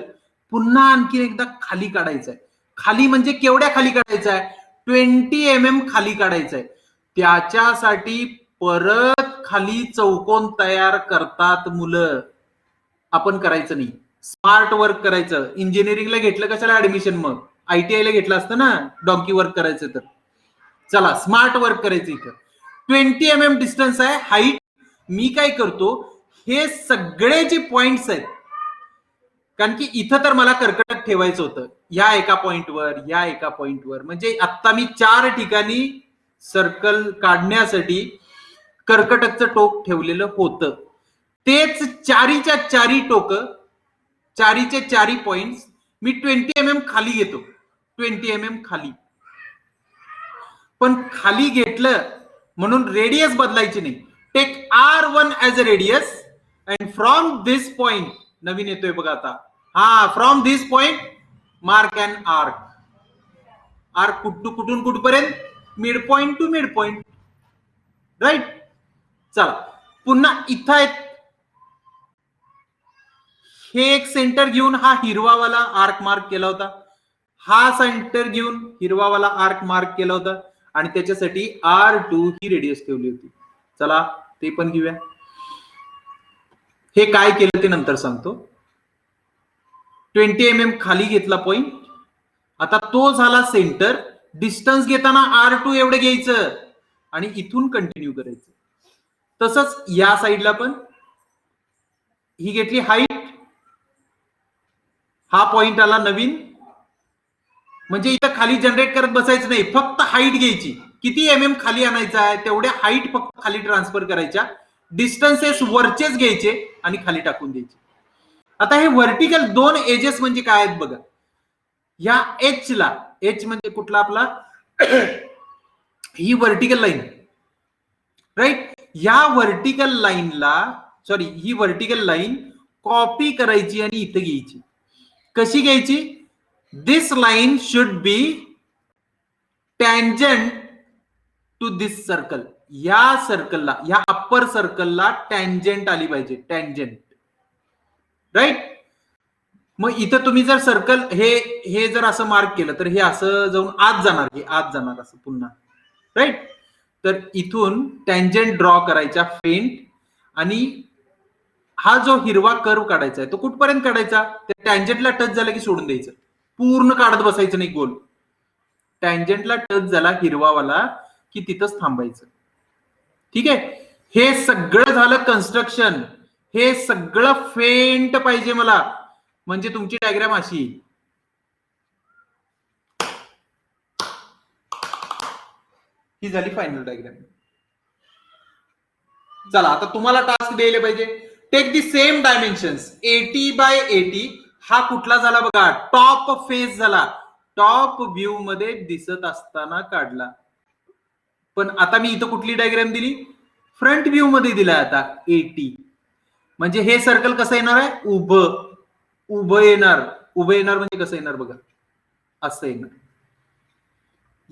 पुन्हा आणखी एकदा खाली काढायचं आहे. खाली म्हणजे केवढ्या खाली काढायचं आहे, 20 mm खाली काढायचं आहे. त्याच्यासाठी परत खाली चौकोन तयार करतात मुलं, आपण करायचं नाही. स्मार्ट वर्क करायचं. इंजिनिअरिंगला घेतलं कशाला ऍडमिशन, मग ITI ला घेतलं असतं ना डॉंकी वर्क करायचं तर. चला, स्मार्ट वर्क करायचं. इथं 20 mm डिस्टन्स आहे, हाईट. मी काय करतो, हे सगळे जे पॉइंट्स आहेत, कारण की इथं तर मला कर्कटक ठेवायचं होतं, या एका पॉइंटवर, या एका पॉइंटवर, म्हणजे आता मी 4 ठिकाणी सर्कल काढण्यासाठी कर्कटकचं टोक ठेवलेलं होतं. तेच चारीच्या चारी टोक, चारीचे चारी पॉइंट मी 20 mm खाली घेतो. 20 mm खाली. पण खाली घेतलं म्हणून रेडियस बदलायची नाही. Take R1 as a radius and from this point, नवीन येतोय बघा आता, हा, from this point mark and arc. Arc कुठून कुठपर्यंत, mid point to mid point. Right. चला, पुन्हा इथं हे एक सेंटर घेऊन हा हिरवावाला आर्क मार्क केला होता. हा सेंटर घेऊन हिरवावाला आर्क मार्क केला होता आणि त्याच्यासाठी R2 ही रेडियस ठेवली होती. चला, ते पण घेऊया. हे काय केलं ते नंतर सांगतो. 20 mm खाली घेतला पॉइंट. आता तो झाला सेंटर. डिस्टन्स घेताना R2 एवढं घ्यायचं आणि इथून कंटिन्यू करायचं. तसंच या साईडला पण ही घेतली हाईट, हा पॉइंट आला नवीन, म्हणजे इथं खाली जनरेट करत बसायचं नाही, फक्त हाईट घ्यायची. किती MM खाली आणायचा आहे तेवढ्या हाईट फक्त खाली ट्रान्सफर करायच्या, डिस्टन्सेस वरचेच घ्यायचे आणि खाली टाकून द्यायचे. आता हे व्हर्टिकल दोन एजेस म्हणजे काय आहेत बघा. या एच ला, एच म्हणजे कुठला आपला ही व्हर्टिकल लाईन, राईट. या व्हर्टिकल लाईनला, सॉरी, ही व्हर्टिकल लाईन कॉपी करायची आणि इथं घ्यायची. कशी घ्यायची? This line should be tangent to this circle. या सर्कलला, या अप्पर सर्कलला टँजंट आली पाहिजे, टँजंट, राईट. मग इथं तुम्ही जर सर्कल हे जर असं मार्क केलं तर हे असं जाऊन आत जाणार, हे आत जाणार असं पुन्हा, राईट. तर इथून टँजंट ड्रॉ करायचा फेंट, आणि हा जो हिरवा कर्व काढायचा आहे तो कुठपर्यंत काढायचा? त्या टँजंटला टच झाला की सोडून द्यायचं, पूर्ण काढत बसायचं नाही गोल. टँजंटला टच झाला हिरवावाला की तिथंच थांबायचं. ठीक आहे. हे सगळं झालं कन्स्ट्रक्शन. हे सगळं फेंट पाहिजे मला, म्हणजे तुमची डायग्राम अशी येईल. ही झाली फायनल डायग्राम. चला आता तुम्हाला टास्क द्यायला पाहिजे. Take the same dimensions 80 by 80. हा कुठला झाला बघा? टॉप फेस झाला. टॉप व्ह्यू मध्ये दिसत असताना काढला. पण आता मी इथं कुठली डायग्राम दिली? फ्रंट व्ह्यू मध्ये दिलाय आता 80. म्हणजे हे सर्कल कसं येणार आहे? उभं उभं येणार. उभं येणार म्हणजे कसं येणार बघा, असं येणार.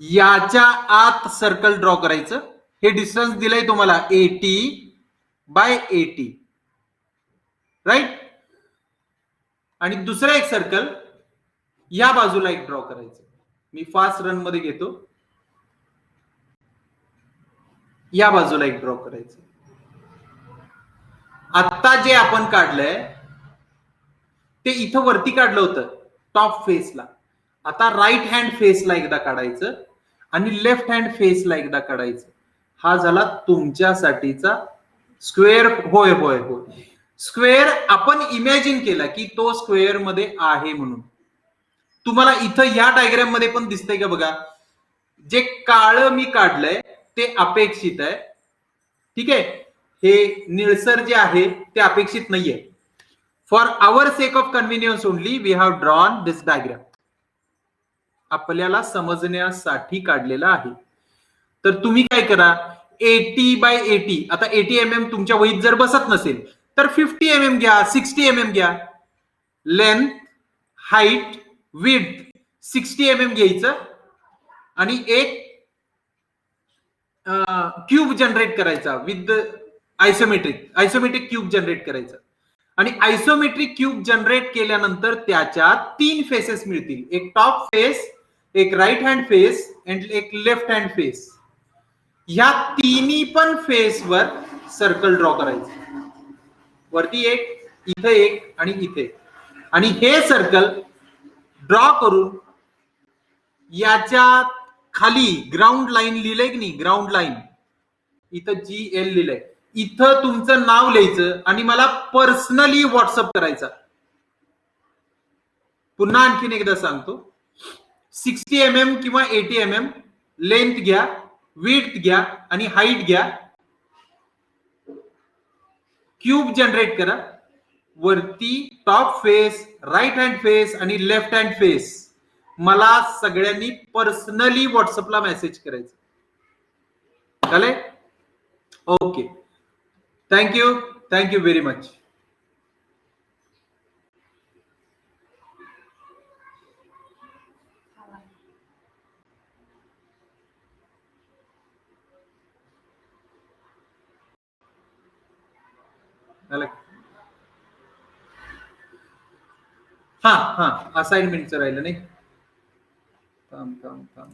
याच्या आत सर्कल ड्रॉ करायचं. हे डिस्टन्स दिलंय तुम्हाला 80 बाय 80, राईट. आणि दुसरं एक सर्कल या बाजूला एक ड्रॉ करायचं. मी फास्ट रन मध्ये घेतो. या बाजूला एक ड्रॉ करायचं. आता जे आपण काढलंय ते इथं वरती काढलं होतं टॉप फेसला. आता राईट हँड फेसला एकदा काढायचं आणि लेफ्ट हँड फेसला एकदा काढायचं. हा झाला तुमच्यासाठीचा स्क्वेअर. होय होय होय, स्क्वेअर आपण इमॅजिन केला की तो स्क्वेअर मध्ये आहे म्हणून. तुम्हाला इथं या डायग्राम मध्ये पण दिसतंय का बघा? जे काळं मी काढलंय ते अपेक्षित आहे. ठीक आहे. हे निळसर जे आहे ते अपेक्षित नाहीये. For our sake of convenience only we have drawn this diagram. आपल्याला समजण्यासाठी काढलेला आहे. तर तुम्ही काय करा, 80 बाय 80. आता 80 mm तुमच्या वहीत जर बसत नसेल तर 50 mm घ्या, 60 mm घ्या. लेंथ, हाईट, विड्थ 60 mm घ्यायचं आणि एक क्यूब जनरेट करायचा विथ आयसोमेट्रिक क्यूब जनरेट करायचा. आणि आयसोमेट्रिक क्यूब जनरेट केल्यानंतर त्याच्यात 3 फेसेस मिळतील. एक टॉप फेस, एक राईट हँड फेस आणि एक लेफ्ट हँड फेस. ह्या तिन्ही पण फेसवर सर्कल ड्रॉ करायचं. वरती एक, इथे एक आणि इथे. आणि हे सर्कल ड्रॉ करून याच्या खाली ग्राउंड लाईन लिहिलंय की नाही, ग्राउंड लाईन इथं GL लिहिलंय, इथं तुमचं नाव लिहायचं आणि मला पर्सनली व्हॉट्सअप करायचा. पुन्हा आणखीन एकदा सांगतो, 60 mm किंवा 80 mm लेंथ घ्या, विड्थ घ्या आणि हाईट घ्या. क्यूब जनरेट करा. वरती top face, right hand face आणि लेफ्ट हँड फेस मला सगळ्यांनी पर्सनली व्हॉट्सअपला मेसेज करायचं. चालेल? Okay, thank you, thank you very much. हा हा, असाइनमेंटचं राहिलं नाही. थांब थांब थांब.